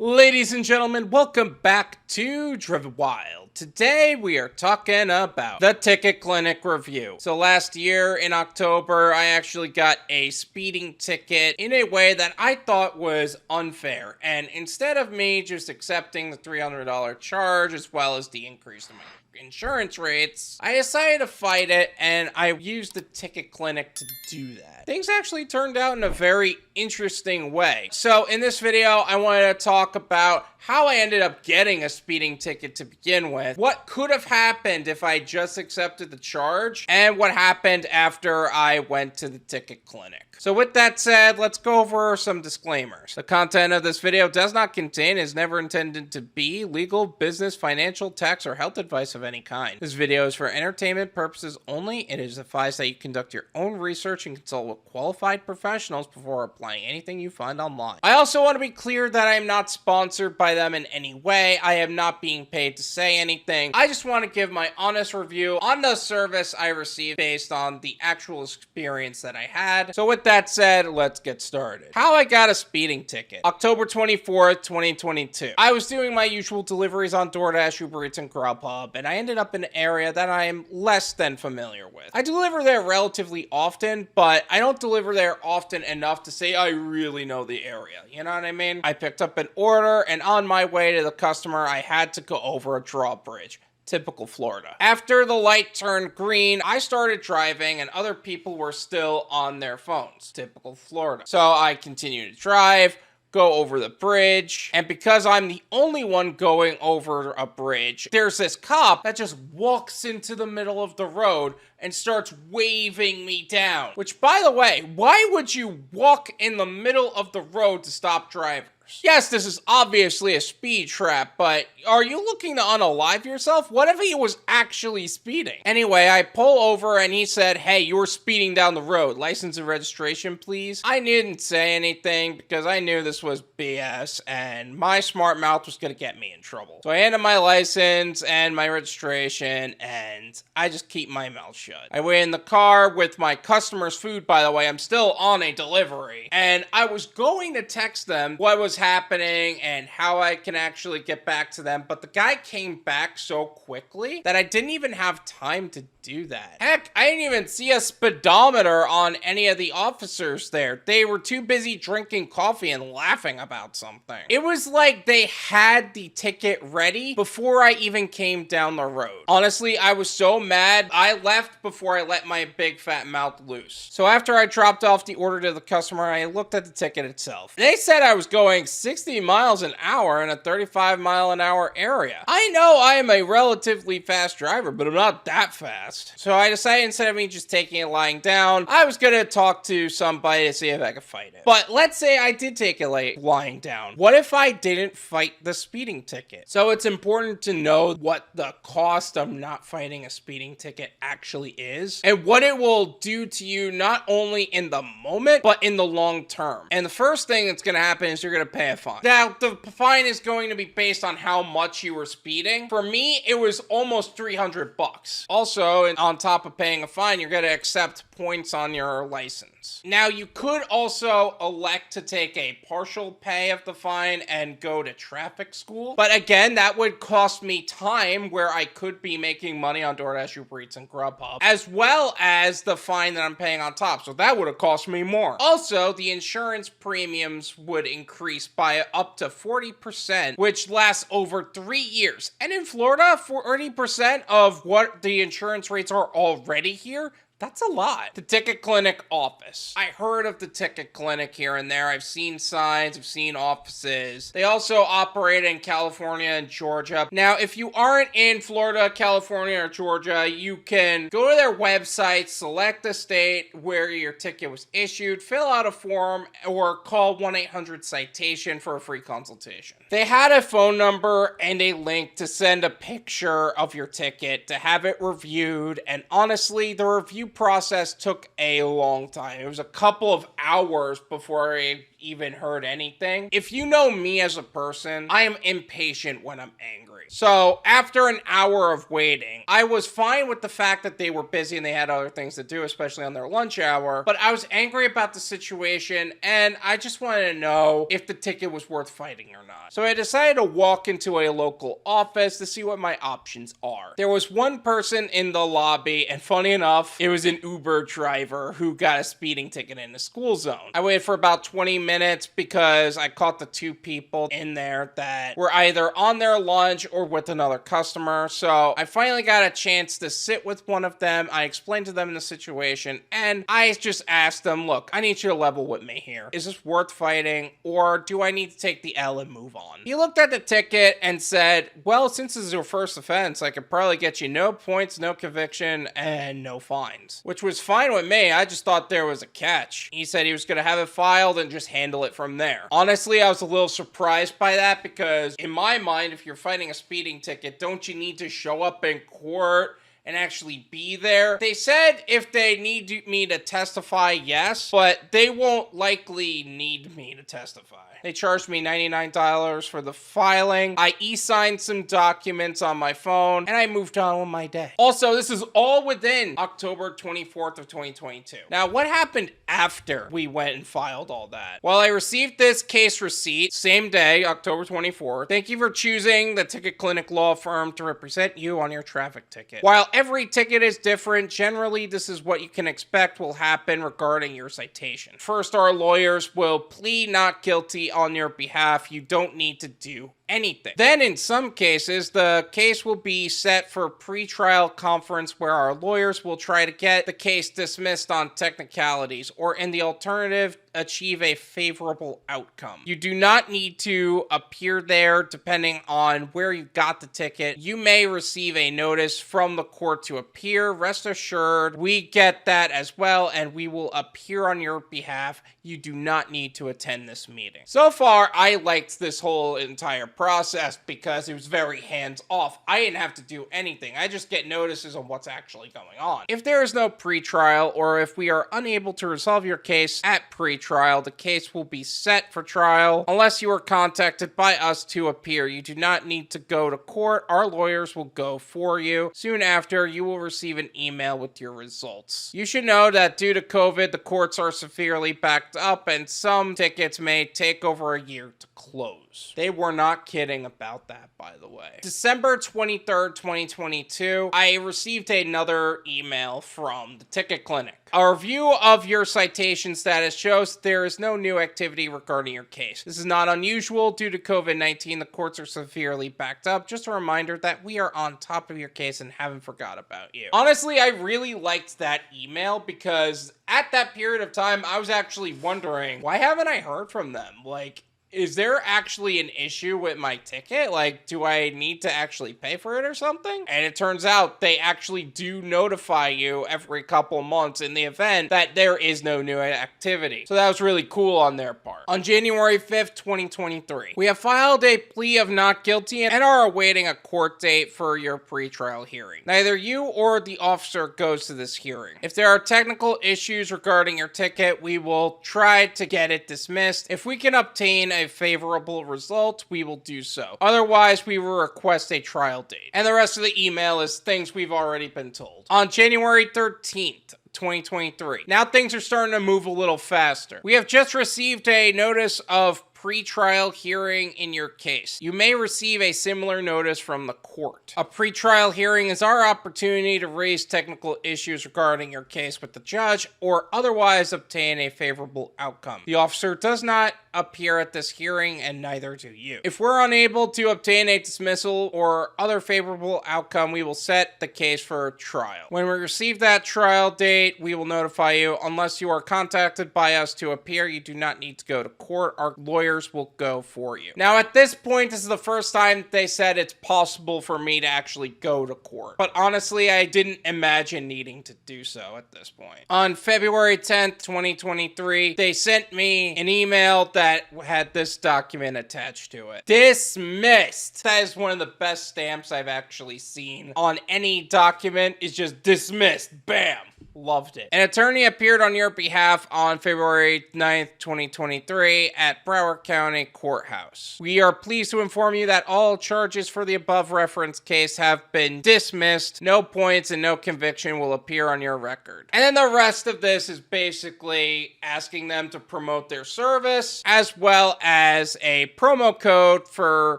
Ladies and gentlemen, welcome back to Driven Wild. Today we are talking about the Ticket Clinic review. So last year in October, I actually got a speeding ticket in a way that I thought was unfair. And instead of me just accepting the $300 charge as well as the increase in my insurance rates, I decided to fight it, and I used the Ticket Clinic to do that. Things actually turned out in a very interesting way. So in this video, I wanted to talk about how I ended up getting a speeding ticket to begin with, what could have happened if I just accepted the charge, and what happened after I went to the Ticket Clinic. So with that said, let's go over some disclaimers. The content of this video does not contain, is never intended to be, legal, business, financial, tax, or health advice of any kind. This video is for entertainment purposes only. It is advised that you conduct your own research and consult with qualified professionals before applying anything you find online. I also want to be clear that I am not sponsored by them in any way. I am not being paid to say anything. I just want to give my honest review on the service I received based on the actual experience that I had. So with that said, let's get started. How I got a speeding ticket. October 24th, 2022. I was doing my usual deliveries on Doordash, UberEats, and Grubhub, and I ended up in an area that I am less than familiar with. I deliver there relatively often, but I don't deliver there often enough to say I really know the area. You know what I mean? I picked up an order, and on my way to the customer, I had to go over a drawbridge. Typical Florida. After the light turned green, I started driving and other people were still on their phones. Typical Florida. So I continued to drive, go over the bridge, and because I'm the only one going over a bridge, there's this cop that just walks into the middle of the road and starts waving me down. Which, by the way, why would you walk in the middle of the road to stop drivers? Yes, this is obviously a speed trap, but are you looking to unalive yourself? What if he was actually speeding? Anyway, I pull over and he said, "Hey, you were speeding down the road. License and registration, please." I didn't say anything because I knew this was BS and my smart mouth was gonna get me in trouble. So I handed my license and my registration and I just keep my mouth shut. I wait in the car with my customer's food, by the way. I'm still on a delivery. And I was going to text them what was happening and how I can actually get back to them, but the guy came back so quickly that I didn't even have time to do that. Heck, I didn't even see a speedometer on any of the officers there. They were too busy drinking coffee and laughing about something. It was like they had the ticket ready before I even came down the road. Honestly, I was so mad, I left before I let my big fat mouth loose. So after I dropped off the order to the customer, I looked at the ticket itself. They said I was going 60 miles an hour in a 35-mile-an-hour area. I know I am a relatively fast driver, but I'm not that fast. So I decided instead of me just taking it lying down, I was gonna talk to somebody to see if I could fight it. But let's say I did take it lying down. What if I didn't fight the speeding ticket? So it's important to know what the cost of not fighting a speeding ticket actually is and what it will do to you not only in the moment, but in the long term. And the first thing that's gonna happen is you're gonna pay a fine. Now, the fine is going to be based on how much you were speeding. For me, it was almost 300 bucks. Also, on top of paying a fine, you're going to accept points on your license. Now, you could also elect to take a partial pay of the fine and go to traffic school. But again, that would cost me time where I could be making money on Doordash, UberEats, and Grubhub, as well as the fine that I'm paying on top. So that would have cost me more. Also, the insurance premiums would increase by up to 40%, which lasts over 3 years. And in Florida, 40% of what the insurance rates are already here, that's a lot. The Ticket Clinic office. I heard of the Ticket Clinic here and there. I've seen signs, I've seen offices. They also operate in California and Georgia. Now, if you aren't in Florida, California, or Georgia, you can go to their website, select the state where your ticket was issued, fill out a form, or call 1-800-CITATION for a free consultation. They had a phone number and a link to send a picture of your ticket to have it reviewed, and honestly, the review process took a long time. It was a couple of hours before I even heard anything. If you know me as a person, I am impatient when I'm angry. So after an hour of waiting, I was fine with the fact that they were busy and they had other things to do, especially on their lunch hour, but I was angry about the situation and I just wanted to know if the ticket was worth fighting or not. So I decided to walk into a local office to see what my options are. There was one person in the lobby, and funny enough, it was an Uber driver who got a speeding ticket in the school zone. I waited for about 20 minutes because I caught the two people in there that were either on their lunch or with another customer. So I finally got a chance to sit with one of them. I explained to them the situation and I just asked them, look, I need you to level with me here. Is this worth fighting or do I need to take the L and move on? He looked at the ticket and said, well, since this is your first offense, I could probably get you no points, no conviction, and no fines, which was fine with me. I just thought there was a catch. He said he was going to have it filed and just handle it from there. Honestly, I was a little surprised by that because in my mind, if you're fighting a speeding ticket, don't you need to show up in court and actually be there? They said if they need me to testify, yes, but they won't likely need me to testify. They charged me $99 for the filing. I e-signed some documents on my phone and I moved on with my day. Also, this is all within October 24th of 2022. Now, what happened after we went and filed all that? Well, I received this case receipt same day, October 24th. Thank you for choosing the Ticket Clinic law firm to represent you on your traffic ticket. While every ticket is different, generally this is what you can expect will happen regarding your citation. First, our lawyers will plead not guilty on your behalf. You don't need to do anything. Then in some cases, the case will be set for pre-trial conference where our lawyers will try to get the case dismissed on technicalities or in the alternative, achieve a favorable outcome. You do not need to appear there depending on where you got the ticket. You may receive a notice from the court to appear. Rest assured, we get that as well and we will appear on your behalf. You do not need to attend this meeting. So far, I liked this whole entire process because it was very hands-off. I didn't have to do anything. I just get notices on what's actually going on. If there is no pre-trial or if we are unable to resolve your case at pre-trial, the case will be set for trial unless you are contacted by us to appear. You do not need to go to court. Our lawyers will go for you. Soon after, you will receive an email with your results. You should know that due to COVID, the courts are severely backed up and some tickets may take over a year to close. They were not kidding about that, by the way. December 23rd, 2022, I received another email from the Ticket Clinic. A review of your citation status shows there is no new activity regarding your case. This is not unusual due to COVID-19. The courts are severely backed up. Just a reminder that we are on top of your case and haven't forgot about you. Honestly, I really liked that email because at that period of time, I was actually wondering, why haven't I heard from them? Like, is there actually an issue with my ticket? Like, do I need to actually pay for it or something? And it turns out they actually do notify you every couple months in the event that there is no new activity. So that was really cool on their part. On January 5th, 2023, we have filed a plea of not guilty and are awaiting a court date for your pretrial hearing. Neither you or the officer goes to this hearing. If there are technical issues regarding your ticket, we will try to get it dismissed. If we can obtain a favorable result, we will do so. Otherwise, we will request a trial date. And the rest of the email is things we've already been told. On January 13th, 2023. Now things are starting to move a little faster. We have just received a notice of pre-trial hearing in your case. You may receive a similar notice from the court. A pre-trial hearing is our opportunity to raise technical issues regarding your case with the judge or otherwise obtain a favorable outcome. The officer does not appear at this hearing and neither do you. If we're unable to obtain a dismissal or other favorable outcome, we will set the case for trial. When we receive that trial date, we will notify you. Unless you are contacted by us to appear, you do not need to go to court. Our lawyers will go for you. Now, at this point, this is the first time they said it's possible for me to actually go to court. But honestly, I didn't imagine needing to do so at this point. On February 10th, 2023, they sent me an email that had this document attached to it. Dismissed. That is one of the best stamps I've actually seen on any document. Is just dismissed. Bam. Loved it. An attorney appeared on your behalf on February 9th, 2023 at Broward County Courthouse. We are pleased to inform you that all charges for the above referenced case have been dismissed. No points and no conviction will appear on your record. And then the rest of this is basically asking them to promote their service, as well as a promo code for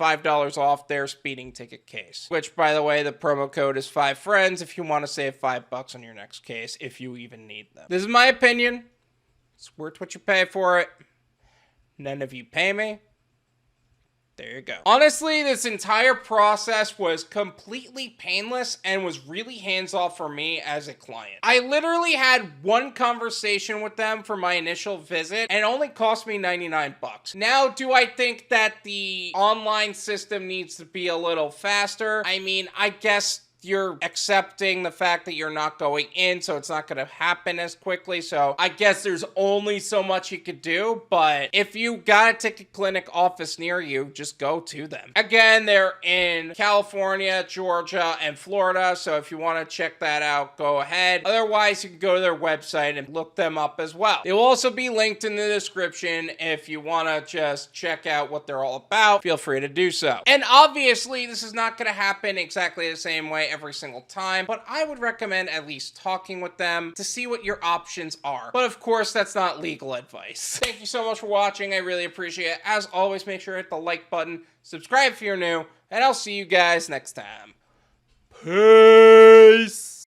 $5 off their speeding ticket case. Which, by the way, the promo code is 5friends if you want to save $5 on your next case, if you even need them. This is my opinion. It's worth what you pay for it. None of you pay me. There you go. Honestly, this entire process was completely painless and was really hands-off for me as a client. I literally had one conversation with them for my initial visit and it only cost me 99 bucks. Now, do I think that the online system needs to be a little faster? I mean, I guess you're accepting the fact that you're not going in, so it's not going to happen as quickly. So I guess there's only so much you could do, but if you got a ticket clinic office near you, just go to them. Again, they're in California, Georgia, and Florida, so if you want to check that out, go ahead. Otherwise, you can go to their website and look them up as well. They will also be linked in the description if you want to just check out what they're all about. Feel free to do so. And obviously, this is not going to happen exactly the same way every single time, but I would recommend at least talking with them to see what your options are. But of course, that's not legal advice. Thank you so much for watching. I really appreciate it. As always, make sure to hit the like button, subscribe if you're new, and I'll see you guys next time. Peace!